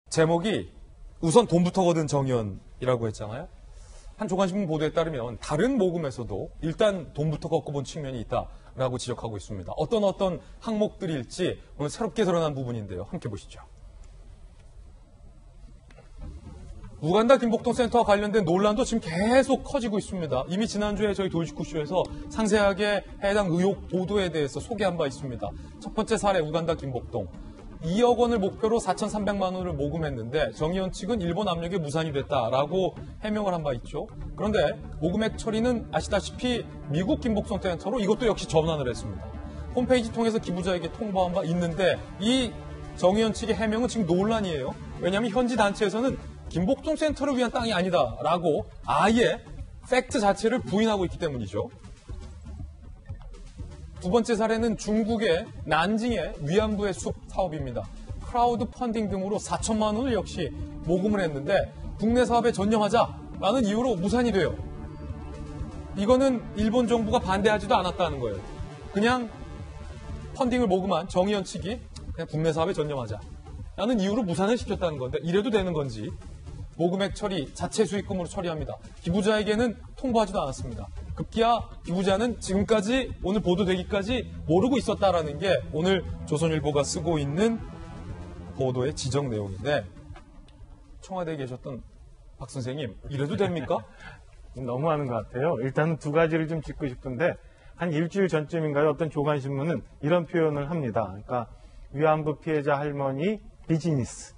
제목이 우선 돈부터 거둔 정의원이라고 했잖아요. 한 조간신문 보도에 따르면 다른 모금에서도 일단 돈부터 걷고 본 측면이 있다라고 지적하고 있습니다. 어떤 항목들일지 오늘 새롭게 드러난 부분인데요. 함께 보시죠. 우간다 김복동 센터와 관련된 논란도 지금 계속 커지고 있습니다. 이미 지난주에 저희 도이치쿠쇼에서 상세하게 해당 의혹 보도에 대해서 소개한 바 있습니다. 첫 번째 사례 우간다 김복동. 2억 원을 목표로 4,300만 원을 모금했는데 정의원 측은 일본 압력에 무산이 됐다라고 해명을 한 바 있죠. 그런데 모금액 처리는 아시다시피 미국 김복동 센터로 이것도 역시 전환을 했습니다. 홈페이지 통해서 기부자에게 통보한 바 있는데 이 정의원 측의 해명은 지금 논란이에요. 왜냐하면 현지 단체에서는 김복동 센터를 위한 땅이 아니다라고 아예 팩트 자체를 부인하고 있기 때문이죠. 두 번째 사례는 중국의 난징의 위안부의 숲 사업입니다. 크라우드 펀딩 등으로 4천만 원을 역시 모금을 했는데 국내 사업에 전념하자라는 이유로 무산이 돼요. 이거는 일본 정부가 반대하지도 않았다는 거예요. 그냥 펀딩을 모금한 정의원 측이 그냥 국내 사업에 전념하자라는 이유로 무산을 시켰다는 건데 이래도 되는 건지 모금액 처리, 자체 수익금으로 처리합니다. 기부자에게는 통보하지도 않았습니다. 급기야 기부자는 지금까지 오늘 보도되기까지 모르고 있었다라는 게 오늘 조선일보가 쓰고 있는 보도의 지적 내용인데 청와대에 계셨던 박 선생님, 이래도 됩니까? 너무하는 것 같아요. 일단 두 가지를 좀 짚고 싶은데 한 일주일 전쯤인가요? 어떤 조간신문은 이런 표현을 합니다. 그러니까 위안부 피해자 할머니 비즈니스,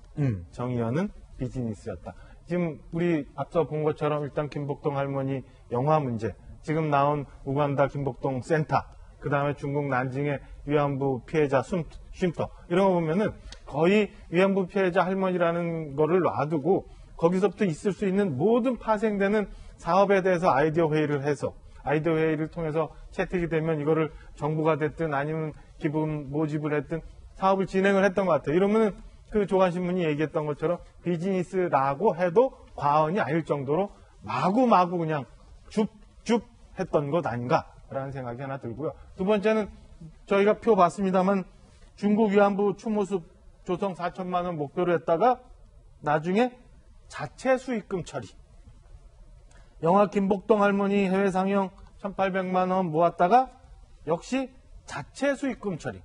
정의원은 비즈니스였다. 지금 우리 앞서 본 것처럼 일단 김복동 할머니 영화 문제, 지금 나온 우간다 김복동 센터, 그 다음에 중국 난징의 위안부 피해자 쉼터 이런 거 보면은 거의 위안부 피해자 할머니라는 거를 놔두고 거기서부터 있을 수 있는 모든 파생되는 사업에 대해서 아이디어 회의를 해서 아이디어 회의를 통해서 채택이 되면 이거를 정부가 됐든 아니면 기부 모집을 했든 사업을 진행을 했던 것 같아요. 이러면은 그 조간신문이 얘기했던 것처럼 비즈니스라고 해도 과언이 아닐 정도로 마구마구 그냥 줍줍 했던 것 아닌가라는 생각이 하나 들고요. 두 번째는 저희가 표 봤습니다만 중국 위안부 추모습 조성 4천만 원 목표로 했다가 나중에 자체 수익금 처리. 영화 김복동 할머니 해외 상영 1,800만 원 모았다가 역시 자체 수익금 처리.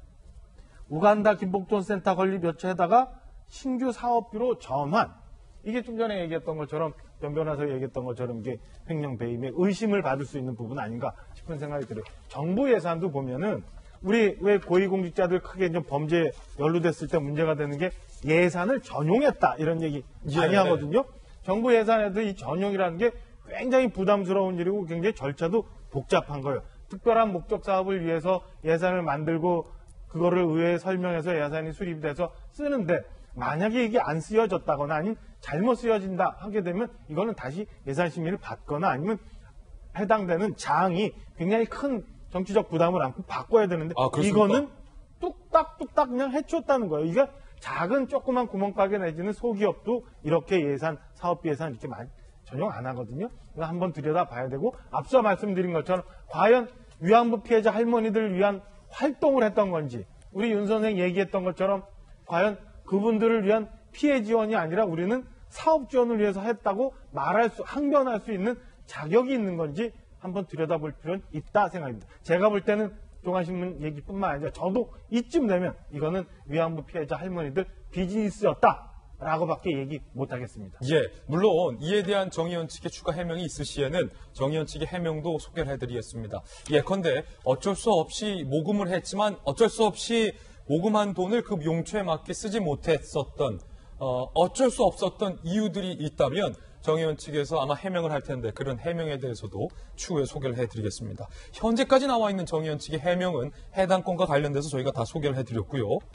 우간다 김복동 센터 건립 요청에다가 신규 사업비로 전환. 이게 좀 전에 얘기했던 것처럼 변 변호사 얘기했던 것처럼 이게 횡령 배임의 의심을 받을 수 있는 부분 아닌가 싶은 생각이 들어요. 정부 예산도 보면은 우리 왜 고위공직자들 크게 좀 범죄에 연루됐을 때 문제가 되는 게 예산을 전용했다 이런 얘기 많이 하거든요. 정부 예산에도 이 전용이라는 게 굉장히 부담스러운 일이고 굉장히 절차도 복잡한 거예요. 특별한 목적 사업을 위해서 예산을 만들고 그거를 의회에 설명해서 예산이 수립이 돼서 쓰는데 만약에 이게 안 쓰여졌다거나 아니면 잘못 쓰여진다 하게 되면 이거는 다시 예산 심의를 받거나 아니면 해당되는 장이 굉장히 큰 정치적 부담을 안고 바꿔야 되는데 이거는 뚝딱뚝딱 그냥 해쳤다는 거예요. 이게 작은 조그만 구멍가게 내지는 소기업도 이렇게 예산, 사업비 예산 이렇게 많이 전용 안 하거든요. 이거 한번 들여다봐야 되고 앞서 말씀드린 것처럼 과연 위안부 피해자 할머니들을 위한 활동을 했던 건지 우리 윤 선생 얘기했던 것처럼 과연 그분들을 위한 피해 지원이 아니라 우리는 사업 지원을 위해서 했다고 항변할 수 있는 자격이 있는 건지 한번 들여다볼 필요는 있다 생각합니다. 제가 볼 때는 조간신문 얘기뿐만 아니라 저도 이쯤 되면 이거는 위안부 피해자 할머니들 비즈니스였다. 라고밖에 얘기 못하겠습니다. 예, 물론 이에 대한 정의원 측의 추가 해명이 있을 시에는 정의원 측의 해명도 소개를 해드리겠습니다. 예컨대 어쩔 수 없이 모금을 했지만 어쩔 수 없이 모금한 돈을 그 용처에 맞게 쓰지 못했었던 어쩔 수 없었던 이유들이 있다면 정의원 측에서 아마 해명을 할 텐데 그런 해명에 대해서도 추후에 소개를 해드리겠습니다. 현재까지 나와 있는 정의원 측의 해명은 해당 건과 관련돼서 저희가 다 소개를 해드렸고요.